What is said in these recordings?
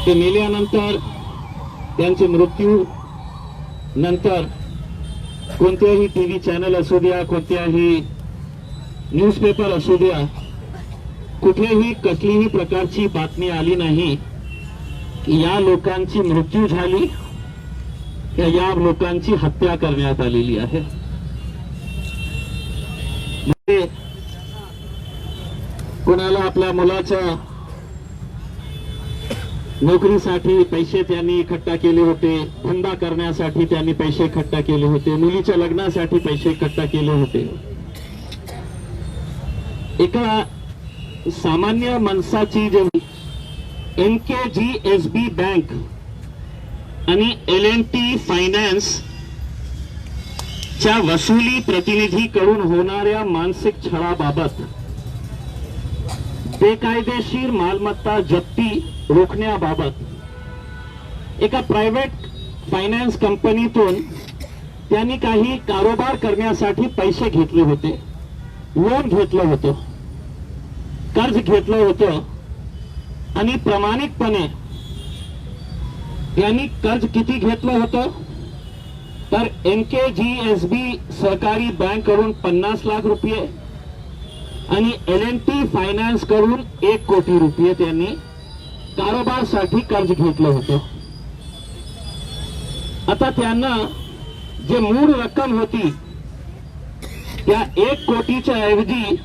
ते मेल्यानंतर त्यांचे मृत्यू नंतर कोणत्याही टीव्ही चॅनल असू द्या, कोणत्याही न्यूजपेपर असू द्या, कुठेही कसलीही प्रकारची बातमी आली नाही की या लोकांची मृत्यू झाली, या लोकांची हत्या करण्यात आलेली आहे. कोणाला आपल्या मुलाच्या नोकरीसाठी पैसे त्यांनी इकट्ठा केले होते, धंदा करण्यासाठी त्यांनी पैसे इकट्ठा केले होते, मुलीच्या लग्नासाठी पैसे इकट्ठा केले होते. एका सामान्य माणसाची जे NKGSB बँक आणि L&T फायनान्स च्या वसुली प्रतिनिधीकडून होणाऱ्या मानसिक छळाबाबत, बेकायदेशीर मालमत्ता जप्ती रोखण्याबाबत एका प्रायव्हेट फायनान्स कंपनीतून त्यांनी काही कारोबार करण्यासाठी पैसे घेतले होते, लोन घेतलं होतं, कर्ज घेतलं होतं आणि प्रामाणिकपणे त्यांनी कर्ज किती घेतलं होतं तर NKGSB सहकारी बँक कडून 50 लाख रुपये आणि L&T फायनान्स कडून 1 कोटी रुपये त्यांनी कारोबारसाठी कर्ज घेतलं होतं. आता त्यांना जे मूळ रक्कम होती त्या 1 कोटीच्या ऐवजी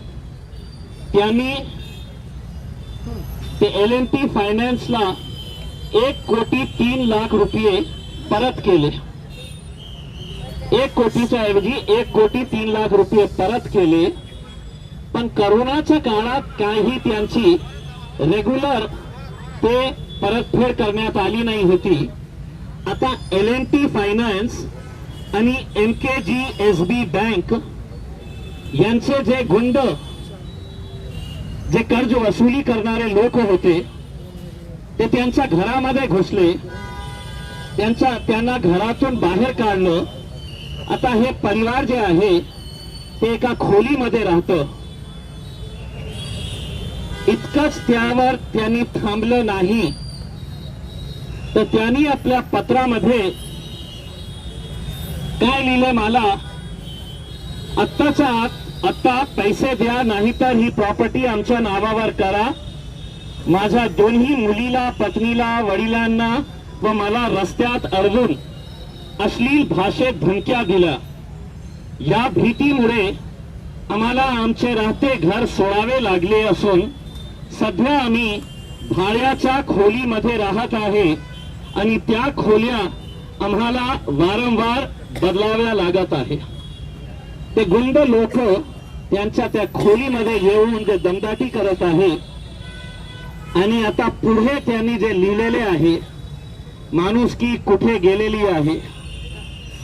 त्यांनी ते L&T फायनान्सला 1,03,00,000 रुपये परत केले. 1 कोटीच्या ऐवजी 1,03,00,000 रुपये परत केले. पण करोनाच्या काळात काही त्यांची रेग्युलर ते परतफेड करण्यात आली नाही होती. आता L&T फायनान्स आणि NKGSB बँक यांचे जे गुंड, जे कर्ज वसुली करणारे लोक होते, ते त्यांच्या घरामध्ये घुसले, त्यांना घरातून बाहेर काढलं. आता हे परिवार जे आहे ते एका खोलीमध्ये राहतं. इतकंच त्यावर त्यांनी थांबलं नाही तर त्यांनी आपल्या पत्रामध्ये काय लिहिलं, मला आत्ता पैसे द्या, नाहीतर ही प्रॉपर्टी आमच्या नावावर करा. माझ्या दोन्ही मुलीला, पत्नीला, वडिलांना व मला रस्त्यात अडवून अश्लील भाषेत धमक्या दिल्या. या भीतीमुळे आम्हाला आमचे राहते घर सोडावे लागले असून सध्या आम्ही भाड्याच्या खोलीमध्ये राहत आहे आणि त्या खोल्या आम्हाला वारंवार बदलाव्या लागत आहे. ते गुंड लोक त्यांच्या त्या खोलीमध्ये येऊन जे दमदाटी करत आहे आणि आता पुढे त्यांनी जे लिहिलेले आहे, माणुसकी कुठे गेलेली आहे.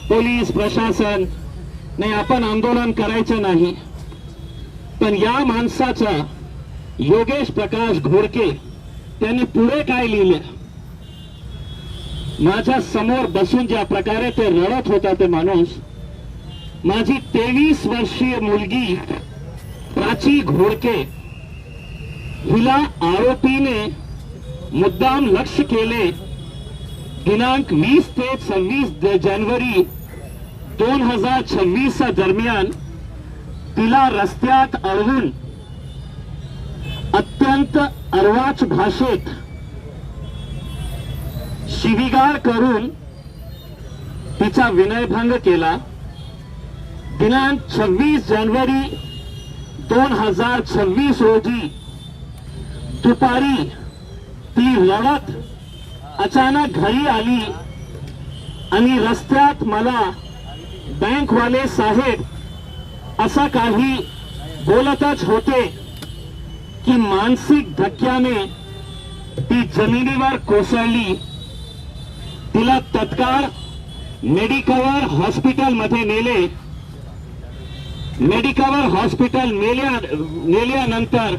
पोलीस प्रशासन नाही, आपण आंदोलन करायचं नाही. पण या माणसाचा योगेश प्रकाश घोडके त्यांनी पुढे काय लिहिले, माझ्या समोर बसून ज्या प्रकारे ते रडत होता ते माणूस, माझी 23 वर्षीय मुलगी प्राची घोडके हिला आरोपीने मुद्दाम लक्ष्य केले. दिनांक 20 ते 26 जानेवारी 2026 दरम्यान तिला रस्त्यात अडवून अत्यंत अर्वाच भाषेत शिवीगाळ करून तिचा विनयभंग केला. दिनांक 26 जानेवारी 2026 रोजी दुपारी ती रडत अचानक घरी आली आणि रस्त्यात मला बँकवाले साहेब असा काही बोलतच होते की मानसिक धक्क्याने ती जमिनीवर कोसळली. तिला तत्काळ मेडिकवर हॉस्पिटलमध्ये नेले. मेडिकवर हॉस्पिटल नेल्यानंतर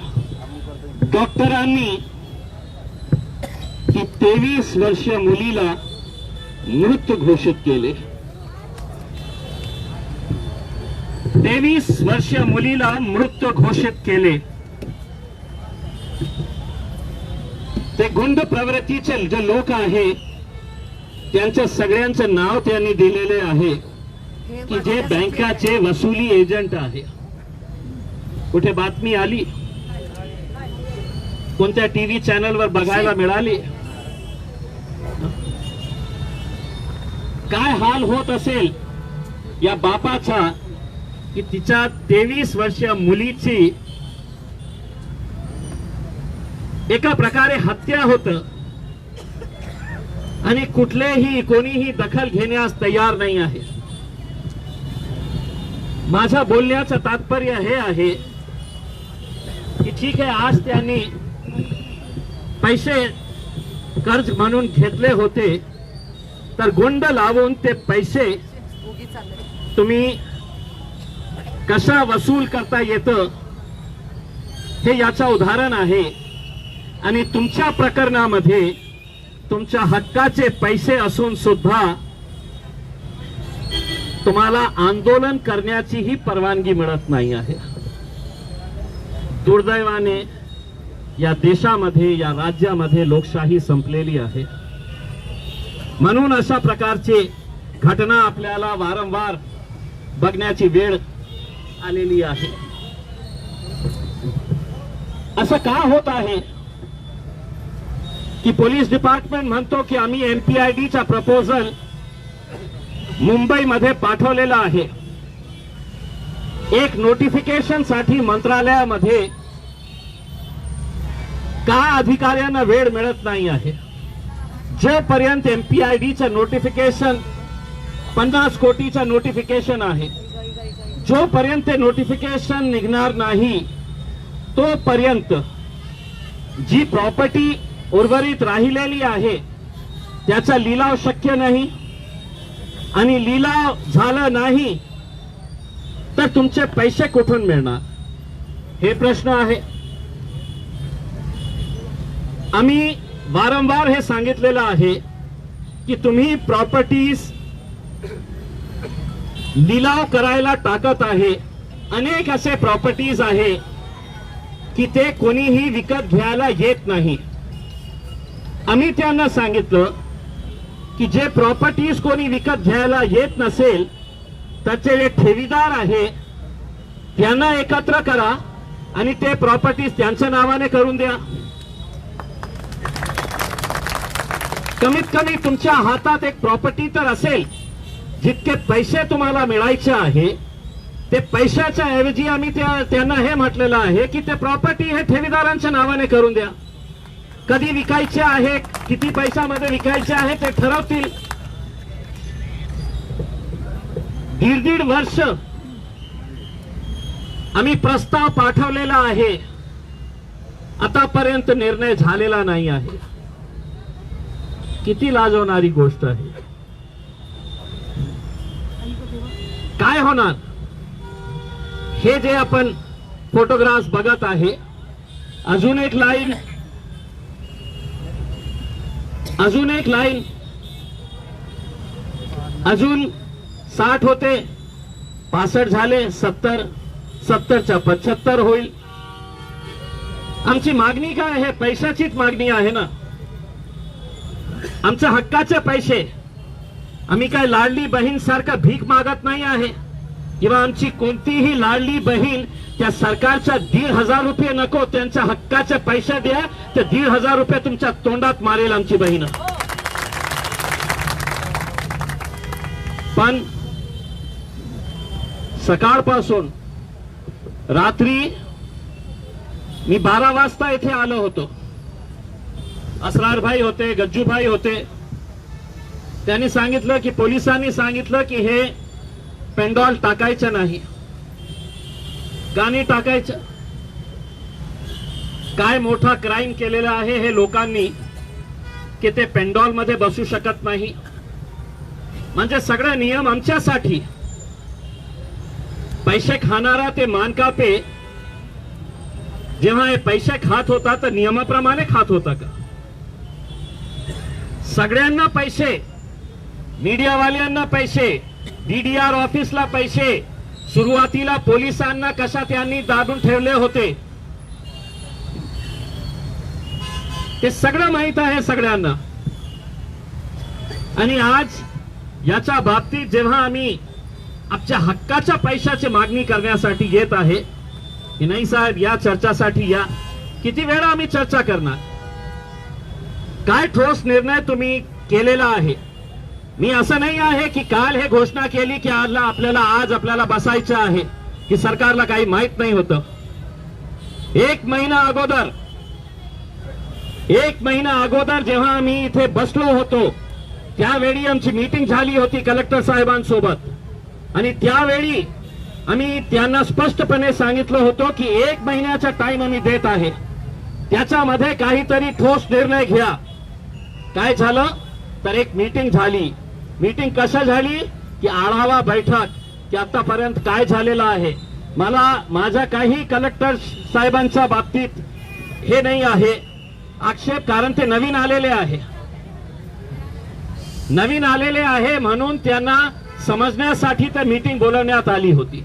डॉक्टरांनी ती 23 वर्षीय मुलीला मृत घोषित केले. 23 वर्षीय मुलीला मृत घोषित केले. ते हे गुंड प्रवृत्तीचे जे लोक आहे त्यांच्या सगळ्यांचं नाव त्यांनी दिलेले आहे की जे बँकाचे वसुली एजंट आहे. कुठे बातमी आली, कोणत्या टीव्ही चॅनलवर बघायला मिळाली? काय हाल होत असेल या बापाचा की तिच्या 23 वर्षीय मुलीची एका प्रकारे हत्या होत आणि कोणीही दखल घेण्यास तयार नाही आहे. माझं बोलण्याचं तात्पर्य हे आहे की ठीक आहे, आज त्यांनी पैसे कर्ज म्हणून घेतले होते, तर गुंड लावून ते पैसे तुम्ही कशा वसूल करता येतं हे याचं उदाहरण आहे. आणि तुमच्या प्रकरणामध्ये तुमच्या हक्काचे पैसे असून सुद्धा तुम्हाला आंदोलन करण्याचीही परवानगी मिळत नाही आहे. दुर्दैवाने या देशामध्ये, या राज्यामध्ये लोकशाही संपलेली आहे. म्हणून अशा प्रकारची घटना आपल्याला वारंवार बघण्याची वेळ आलेली आहे. असं का होत आहे की पोलीस डिपार्टमेंट म्हणतो की आम्ही एमपीआयडीचा प्रपोजल मुंबईमध्ये पाठवलेला आहे. एक नोटिफिकेशन साठी मंत्रालयामध्ये का अधिकाऱ्यांना वेळ मिळत नाही आहे? जोपर्यंत एमपीआयडीचं नोटिफिकेशन 50 कोटीचं नोटिफिकेशन आहे, जोपर्यंत ते नोटिफिकेशन निघणार नाही तोपर्यंत जी प्रॉपर्टी उर्वरित राहिलेली आहे त्याचा लिलाव शक्य नाही. आणि लिलाव झाला नाही तर तुमचे पैसे कुठून मिळणार हे प्रश्न आहे. आम्ही वारंवार हे सांगितलेलं आहे की तुम्ही प्रॉपर्टीज लिलाव करायला टाकत आहे. अनेक असे प्रॉपर्टीज आहे की ते कोणीही विकत घ्यायला येत नाही. आम्ही त्यांना सांगितलं की जे प्रॉपर्टीज कोणी विकत घ्यायला येत नसेल त्याचे जे ठेवीदार आहे त्यांना एकत्र करा आणि ते प्रॉपर्टीज त्यांच्या नावाने करून द्या. कमीत कमी तुमच्या हातात एक प्रॉपर्टी तर असेल. जितके पैसे तुम्हाला मिळायचे आहे ते पैशाच्या ऐवजी आम्ही त्यांना हे म्हटलेलं आहे की ते प्रॉपर्टी हे ठेवीदारांच्या नावाने करून द्या. कधी विकायचे आहे, किती पैशामध्ये विकायचे आहे ते ठरवतील. 1.5 वर्ष आम्ही प्रस्ताव पाठवलेला आहे, आतापर्यंत निर्णय झालेला नाही आहे. किती लाजवणारी गोष्ट आहे. काय होणार? हे जे आपण फोटोग्राफ्स बघत आहे, अजून एक लाईन, अजून एक लाईन, अजून 60 होते, 65 झाले, 70, 70च्या 75 होईल. आमची मागणी काय आहे? पैशाचीच मागणी आहे ना. आमच्या हक्काचे पैसे. आम्ही काय लाडली बहीण सारखं भीक मागत नाही आहे, किंवा आमची कोणतीही लाडली बहीण त्या सरकारच्या 1,500 रुपये नको, त्यांच्या हक्काचे पैसे द्या, ते 1,500 रुपये तुमच्या तोंडात मारेल आमची बहीण. पण सकाळपासून रात्री मी 12 वाजता इथे आलो होतो. असरारभाई होते, गज्जूभाई होते. त्यांनी सांगितलं की पोलिसांनी सांगितलं की हे पेंडॉल टाकायचं नाही. का नाही टाकायचं? काय मोठा क्राईम केलेला आहे हे लोकांनी की ते पेंडॉल मध्ये बसू शकत नाही. म्हणजे सगळे नियम आमच्यासाठी. पैसे खाणारा ते मानकापे जेव्हा हे पैसे खात होता तर नियमाप्रमाणे खात होता का? सगळ्यांना पैसे, मीडियावाल्यांना पैसे, डीडीआर ऑफिसला पैसे, सुरुवातीला पोलिसांना कशा त्यांनी दाबून ठेवले होते. ते सगळं माहित आहे सगळ्यांना. आणि आज याच्या बाबतीत जेव्हा आम्ही आमच्या हक्काच्या पैशाची मागणी करण्यासाठी येत आहे की नाही साहेब या चर्चासाठी या, किती वेळा आम्ही चर्चा करणार, काय ठोस निर्णय तुम्ही केलेला आहे. मी असं नाही आहे की काल हे घोषणा केली की आज आपल्याला बसायचं आहे, की सरकारला काही माहित नाही होतं. एक महिना अगोदर जेव्हा आम्ही इथे बसलो होतो त्यावेळी आमची मीटिंग झाली होती कलेक्टर साहेबांसोबत, आणि त्यावेळी आम्ही त्यांना स्पष्टपणे सांगितलं होतं की 1 महिन्याचा टाइम आम्ही देत आहे, त्याच्यामध्ये काहीतरी ठोस निर्णय घ्या. काय झालं तर एक मीटिंग झाली. मीटिंग कशा झाली की आढावा बैठक, की आतापर्यंत काय झालेलं आहे. मला माझा काही कलेक्टर साहेबांच्या बाबतीत हे नाही आहे आक्षेप, कारण ते नवीन आलेले आहे म्हणून त्यांना समजण्यासाठी तर मीटिंग बोलवण्यात आली होती.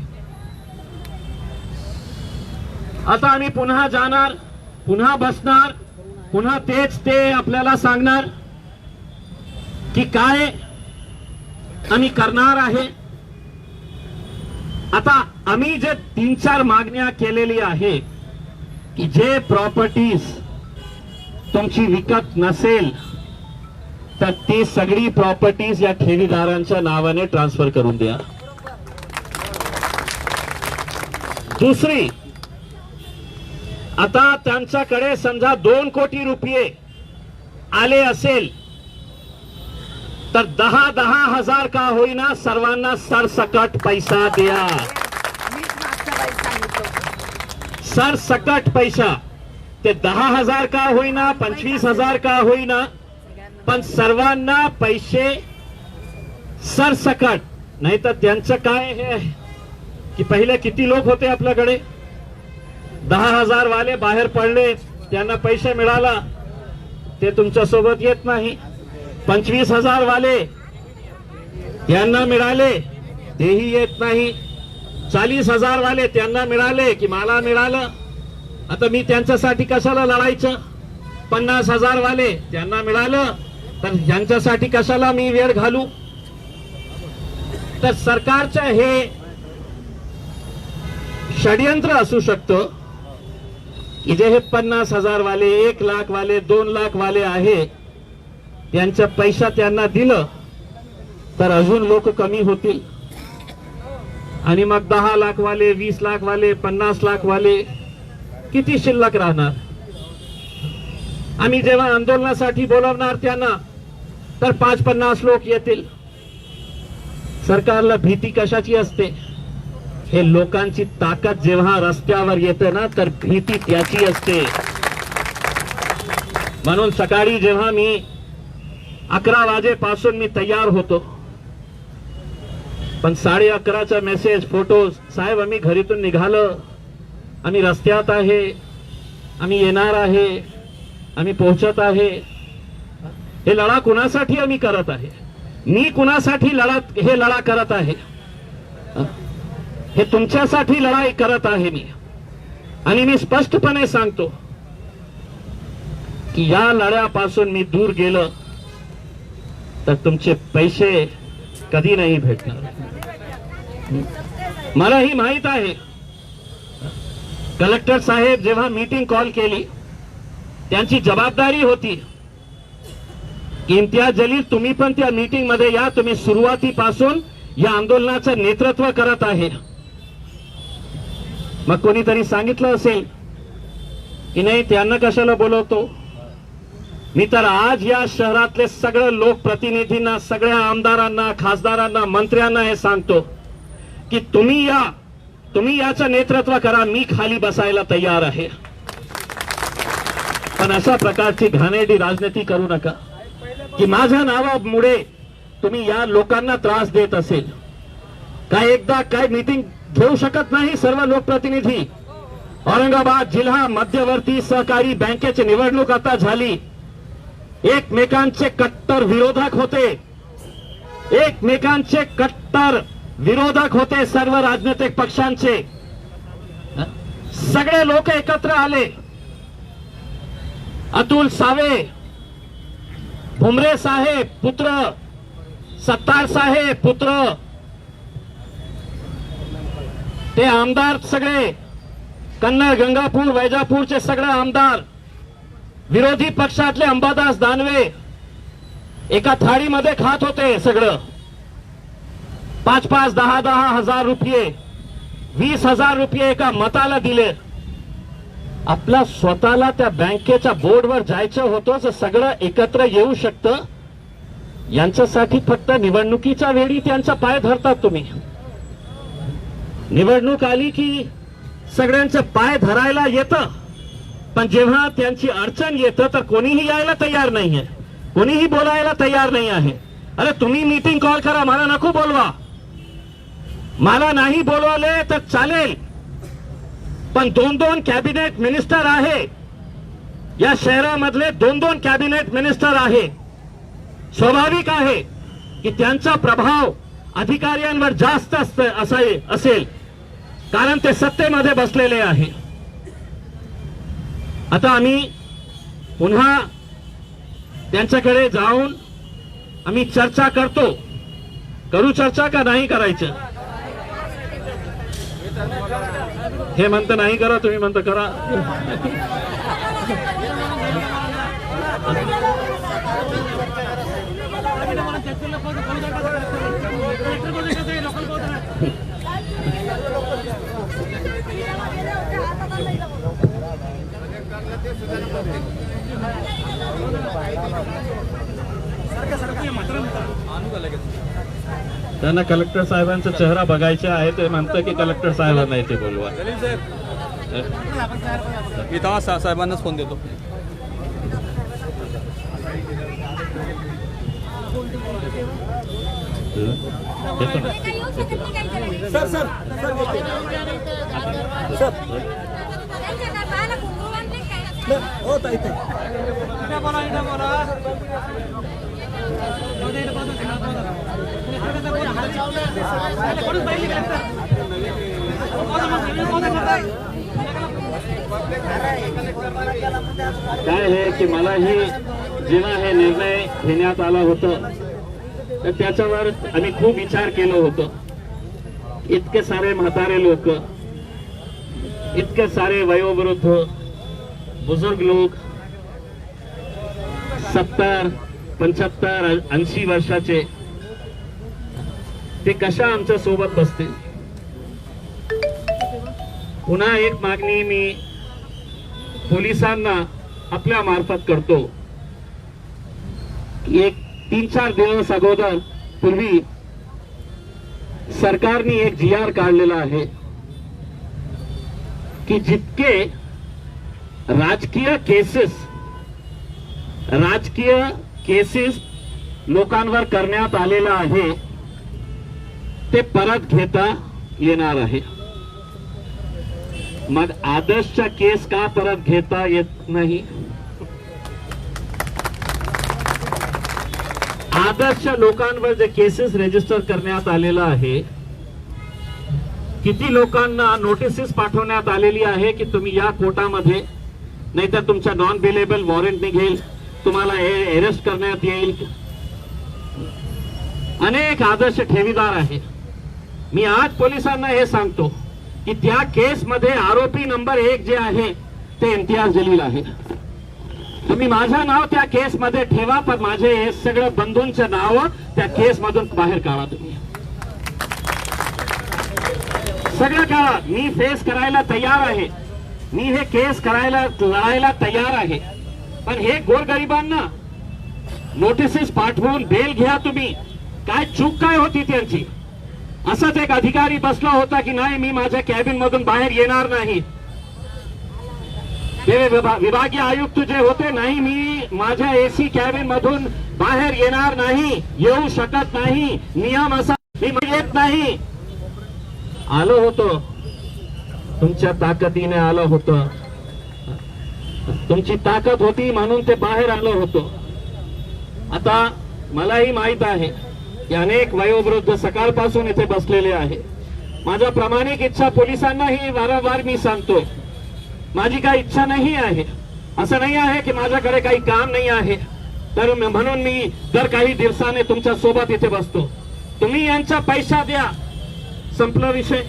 आता आम्ही पुन्हा जाणार, पुन्हा बसणार, पुन्हा तेच ते आपल्याला सांगणार की काय आम्ही करणार आहे. आता आम्ही जे 3-4 मागण्या केलेली आहे की जे प्रॉपर्टीज तुमची विकत नसेल तर ती सगळी प्रॉपर्टीज या ठेवीदारांच्या नावाने ट्रान्सफर करून द्या. दुसरी, आता त्यांच्याकडे समजा 2 कोटी रुपये आले असेल तर 10 हजार का होईना सर्वांना सरसकट पैसा द्या. सरसकट पैसा, ते 10,000 का होईना 25,000 का होईना, पण सर्वांना पैसे सरसकट. नाही तर त्यांचं काय हे की पहिले किती लोक होते आपल्याकडे, 10,000 वाले बाहेर पडले, त्यांना पैसे मिळाला, ते तुमच्या सोबत येत नाही. 25,000 वाले त्यांना मिळाले, तेही येत नाही. 40,000 वाले त्यांना मिळाले की मला मिळालं, आता मी त्यांच्यासाठी कशाला लढायचं. 50,000 वाले त्यांना मिळालं तर यांच्यासाठी कशाला मी वेळ घालू. तर सरकारचं हे षडयंत्र असू शकतं की जे हे 50,000 वाले, 1 लाख वाले, 2 लाख वाले आहे, त्यांचा पैसा त्यांना दिलं तर अजून लोक कमी होतील, आणि मग 10 लाख वाले, 20 लाख वाले, 50 लाख वाले किती शिल्लक राहणार. आम्ही जेव्हा आंदोलनासाठी बोलवणार त्यांना तर 5-50 लोक येतील. सरकारला भीती कशाची असते, हे लोकांची ताकद जेव्हा रस्त्यावर येते ना तर भीती त्याची असते. म्हणून सकाळी जेव्हा मी 11 वाजेपासून मी तयार होतो, पण 11:30चा मेसेज, फोटो, साहेब आम्ही घरीतून निघालो, आम्ही रस्त्यात आहे, आम्ही येणार आहे, आम्ही पोहोचत आहे. हे लढा कुणासाठी आम्ही करत आहे, मी कुणासाठी हे लढा करत आहे, हे तुमच्यासाठी लढाई करत आहे मी. आणि मी स्पष्टपणे सांगतो की या लढ्यापासून मी दूर गेलो तर तुमचे पैसे कधी नाही भेटणार. मलाही माहित आहे कलेक्टर साहेब जेव्हा मीटिंग कॉल केली त्यांची जबाबदारी होती की इम्तियाज जलील तुम्ही पण त्या मीटिंग मध्ये या, तुम्ही सुरुवातीपासून या आंदोलनाचं नेतृत्व करत आहे. मग कोणीतरी सांगितलं असेल की नाही त्यांना कशाला बोलवतो. मी तर आज या शहरातले सगळे लोकप्रतिनिधींना, सगळ्या आमदारांना, खासदारांना, मंत्र्यांना हे सांगतो की तुम्ही याचं नेतृत्व करा, मी खाली बसायला तयार आहे. पण अशा प्रकारची घाणेरडी राजनीती करू नका की माझ्या नावामुळे तुम्ही या लोकांना त्रास देत असेल. काय मीटिंग घेऊ शकत नाही सर्व लोकप्रतिनिधी. औरंगाबाद जिल्हा मध्यवर्ती सहकारी बँकेची निवडणूक आता झाली, एकमेकांचे कट्टर विरोधक होते सर्व राजनैतिक पक्षांचे. सगळे लोक एकत्र आले अतुल सावे, भुमरे साहेब पुत्र, सत्तार साहेब पुत्र, ते आमदार सगळे, कन्नड, गंगापूर, वैजापूरचे सगळे आमदार, विरोधी पक्षातले अंबादास दानवे एका थाळीमध्ये खात होते सगळं. 5-5, 10-10 हजार रुपये, 20,000 रुपये एका मताला दिले. आपला स्वतःला त्या बँकेच्या बोर्डवर जायचं होतं, तर सगळं एकत्र येऊ शकतं. यांच्यासाठी फक्त निवडणुकीच्या वेळी त्यांचा पाय धरतात तुम्ही. निवडणूक आली की सगळ्यांचे पाय धरायला येतं, पण जेव्हा त्यांची अडचण येतं तर कोणीही यायला तयार नाहीये, कोणीही बोलायला तयार नाही आहे. अरे तुम्ही मीटिंग कॉल करा, मला नको बोलवा. मला नाही बोलवले तर चालेल, पण 2-2 कॅबिनेट मिनिस्टर आहे या शहरामधले, 2-2 कॅबिनेट मिनिस्टर आहे. स्वाभाविक आहे की त्यांचा प्रभाव अधिकाऱ्यांवर जास्त असेल, कारण ते सत्तेमध्ये बसलेले आहे. आता आम्ही पुन्हा त्यांच्याकडे जाऊन आम्ही चर्चा करू चर्चा का नाही करायचं? हे म्हणतं नाही करा, तुम्ही म्हणता करा. त्यांना कलेक्टर साहेबांचा चेहरा बघायचा आहे, ते म्हणतं की कलेक्टर साहेबांना इथे बोलवा. इथं साहेबांनाच फोन देतो. सर सर सर हो ताई काय आहे की मलाही जेव्हा हे निर्णय घेण्यात आला होता तर त्याच्यावर आम्ही खूप विचार केलो होतो. इतके सारे म्हातारे लोक, इतके सारे वयोवृद्ध बुजुर्ग लोक, 70, 75, 80 वर्षाचे, ते कशा आमच्या सोबत बसतील? पुन्हा एक मागणी मी पोलिसांना आपल्या मार्फत करतो की एक 3-4 दिवस अगोदर पूर्वी सरकारने एक GR काढलेला आहे की जितके राजकीय केसेस लोकांवर करण्यात आलेला आहे ते परत घेता येणार आहे. मग आदर्शच्या केस का परत घेता येत नाही? आदर्श लोकांवर जे केसेस रजिस्टर करण्यात आलेला आहे, किती लोकांना नोटिसेस पाठवण्यात आलेली आहे की तुम्ही या कोर्टामध्ये, नाहीतर तुमच्या नॉन बेलेबल वॉरंट निघेल, तुम्हाला अरेस्ट करण्यात येईल. अनेक आदर्श ठेवीदार आहे. मी आज पोलिसांना हे सांगतो की त्या केस मध्ये आरोपी नंबर 1 जे आहे ते इम्तियाज जलील आहे. तुम्ही माझं नाव त्या केस मध्ये ठेवा, पण माझे हे सगळं बंधूंचे नाव त्या केस मधून बाहेर काढा. तुम्ही सगळं काढा. मी फेस करायला तयार आहे, मी हे केस लढायला तयार आहे. पण हे गोरगरिबांना नोटिसेस पाठवून बेल घ्या तुम्ही. काय चूक काय होती त्यांची? असाच एक अधिकारी बसला होता की नाही, मी माझ्या कॅबिन मधून बाहेर येणार नाही. ते विभागीय आयुक्त जे होते, नाही मी माझ्या AC कॅबिन मधून बाहेर येणार नाही, येऊ शकत नाही, नियम असा, मी येत नाही. आलो होतो, तुमच्या ताकदीने आलो होतो, तुमची ताकद होती म्हणून ते बाहेर आलो होतो. आता मलाही माहित आहे की अनेक वयोवृद्ध सकाळपासून इथे बसलेले आहे. माझ्या प्रामाणिक इच्छा पोलिसांनाही वारंवार मी सांगतो, माझी काही इच्छा नाही आहे असं नाही आहे की माझ्याकडे काही काम नाही आहे तर म्हणून मी दर काही दिवसाने तुमच्या सोबत इथे बसतो. तुम्ही यांचा पैसा द्या, संपला विषय.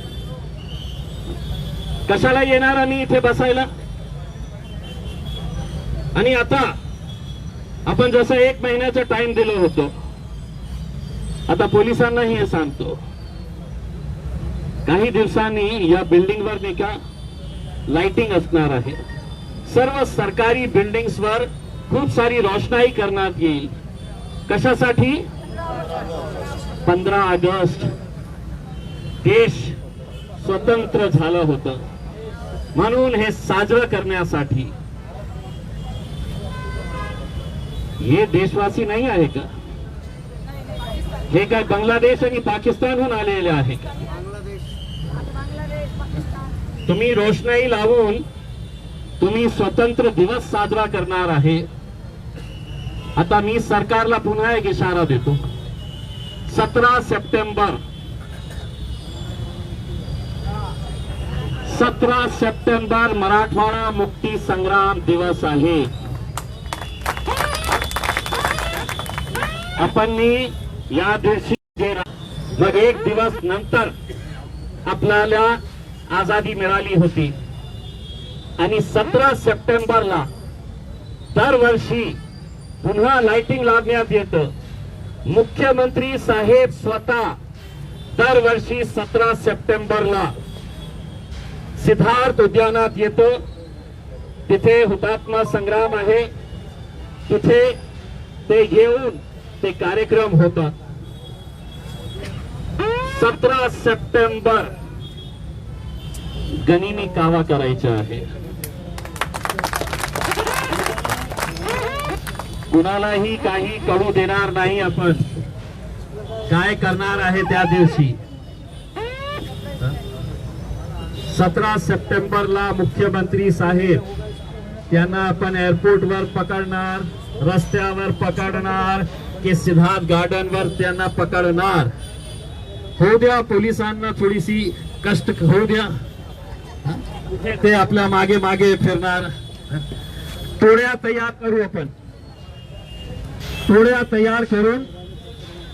कशाला येणार आम्ही इथे बसायला? आणि आता आपण जसं 1 महिन्याचा टाइम दिलो होतो, आता पोलिसांना हे सांगतो, काही दिवसांनी या बिल्डिंगवर नाही का लाइटिंग असणार आहे. सर्व सरकारी बिल्डिंग्सवर खूप सारी रोषणाई करण्यात येईल. कशासाठी? 15 ऑगस्ट देश स्वतंत्र झालं होतं म्हणून हे साजरं करण्यासाठी. हे देशवासी नाही आहे का? हे काय बांगलादेश आणि पाकिस्तानहून आलेले आहे का? तुम्ही रोषणाई लावून तुम्ही स्वतंत्र दिवस साजरा करणार आहे. आता मी सरकारला पुन्हा एक इशारा देतो. 17 सप्टेंबर 17 सप्टेंबर मराठवाडा मुक्ती संग्राम दिवस आहे. आपण या दिवशी मग 1 दिवस नंतर आपल्याला आजादी मिळाली होती आणि 17 सप्टेंबरला दरवर्षी पुन्हा लाइटिंग लावण्यात येतं. मुख्यमंत्री साहेब स्वतः दरवर्षी 17 सप्टेंबरला सिद्धार्थ उद्यानात येतो. तिथे हुतात्मा संग्राम आहे, तिथे ते येऊन ते कार्यक्रम होतात. 17 सप्टेंबर गनिमी कावा करायचा आहे. कुणालाही काही कळू देणार नाही आपण काय करणार आहे त्या दिवशी. 17 सप्टेंबरला मुख्यमंत्री साहेब त्यांना आपण एअरपोर्टवर पकडणार, रस्त्यावर पकडणार की सिद्धार्थ गार्डनवर त्यांना पकडणार. होऊ द्या पोलिसांना थोडीशी कष्ट होऊ द्या, ते आपल्या मागे मागे फिरणार. टोळ्या तयार करू आपण, टोळ्या तयार करून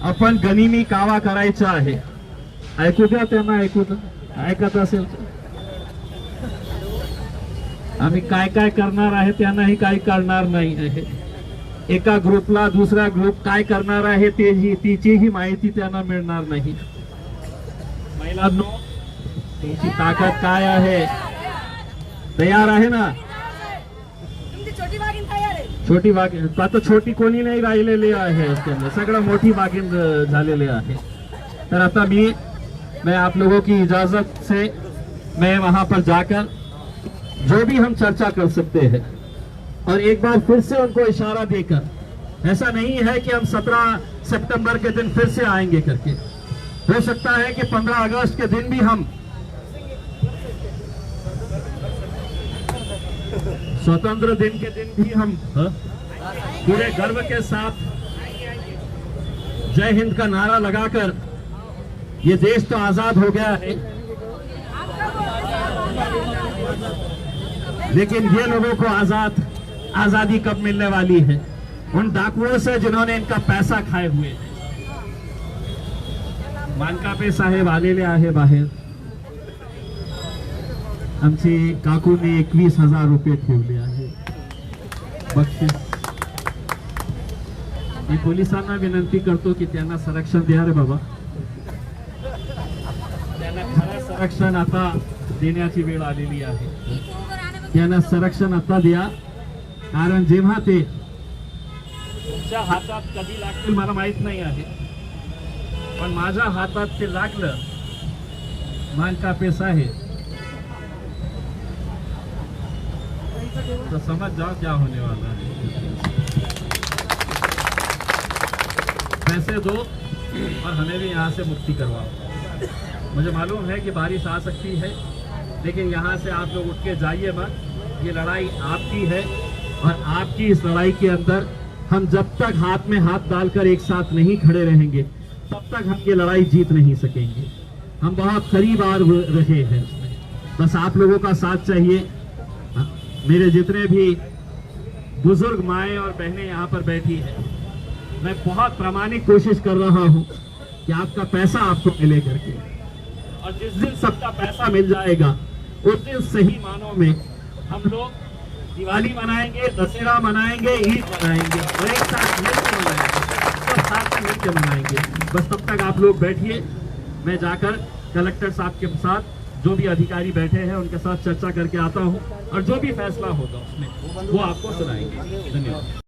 आपण गनिमी कावा करायचा आहे. ऐकू द्या त्यांना, ऐकू द्या, ऐकत असेल तर. आम्ही काय काय करणार आहे त्यांनाही काही कळणार नाही आहे. एका ग्रुपला दुसरा ग्रुप काय करणार आहे तिचीही माहिती त्यांना मिळणार नाही. महिलांनो, तुमची ताकद काय आहे? तयार आहे ना? छोटी वाघीण आता छोटी कोणी नाही राहिलेली आहे, सगळं मोठी वाघीण झालेले आहे. तर आता मैं आप लोगों की इजाजत से मैं वहां पर जाकर जो भी हम चर्चा कर सकते हैं और एक बार फिर से उनको इशारा देकर, ऐसा नहीं है कि हम 17 सितंबर के दिन फिर से आएंगे करके, हो सकता है कि 15 अगस्त के दिन भी हम स्वतंत्र दिन के दिन भी हम पूरे गर्व के साथ जय हिंद का नारा लगाकर, ये देश तो आजाद हो गया है लेकिन ये लोगों को आजादी कब मिलने वाली है? उन डाकुओं से जिन्होंने इनका पैसा खाए हुए हैं. मानकापे साहेब आलेले आहे बाहेर. आमचे काकूने 21,000 रुपये ठेवले आहे बक्षीस. मी पोलिसांना विनंती करतो की त्यांना संरक्षण द्या रे बाबा. त्यांना खरं संरक्षण आता देण्याची वेळ आलेली आहे. त्यांना संरक्षण आता द्या, कारण जेव्हा ते तुमच्या हातात कधी लागतील मला माहित नाही आहे, पण माझ्या हातात ते लागलं मानकापे साहेब तो समझ जाओ क्या होने वाला है. पैसे दो और हमें भी यहाँ से मुक्ति करवाओ. मुझे मालूम है कि बारिश आ सकती है, लेकिन यहाँ से आप लोग उठ के जाइए मत. ये लड़ाई आपकी है और आपकी इस लड़ाई के अंदर हम जब तक हाथ में हाथ डालकर एक साथ नहीं खड़े रहेंगे तब तक हम ये लड़ाई जीत नहीं सकेंगे. हम बहुत करीब आ रहे हैं, बस आप लोगों का साथ चाहिए. मेरे जितने भी बुजुर्ग माएँ और बहनें यहाँ पर बैठी हैं, मैं बहुत प्रामाणिक कोशिश कर रहा हूँ कि आपका पैसा आपको मिले करके, और जिस दिन सबका पैसा मिल जाएगा उस दिन सही मानों में हम लोग दिवाली मनाएंगे, दशहरा मनाएंगे, ईद मनाएंगे और एक साथ मिलकर मनाएंगे, सब साथ में मिलकर मनाएंगे। बस तब तक आप लोग बैठिए, मैं जाकर कलेक्टर साहब के साथ जो भी अधिकारी बैठे हैं उनके साथ चर्चा करके आता हूं और जो भी फैसला होगा उसमें वो आपको सुनाएंगे। धन्यवाद।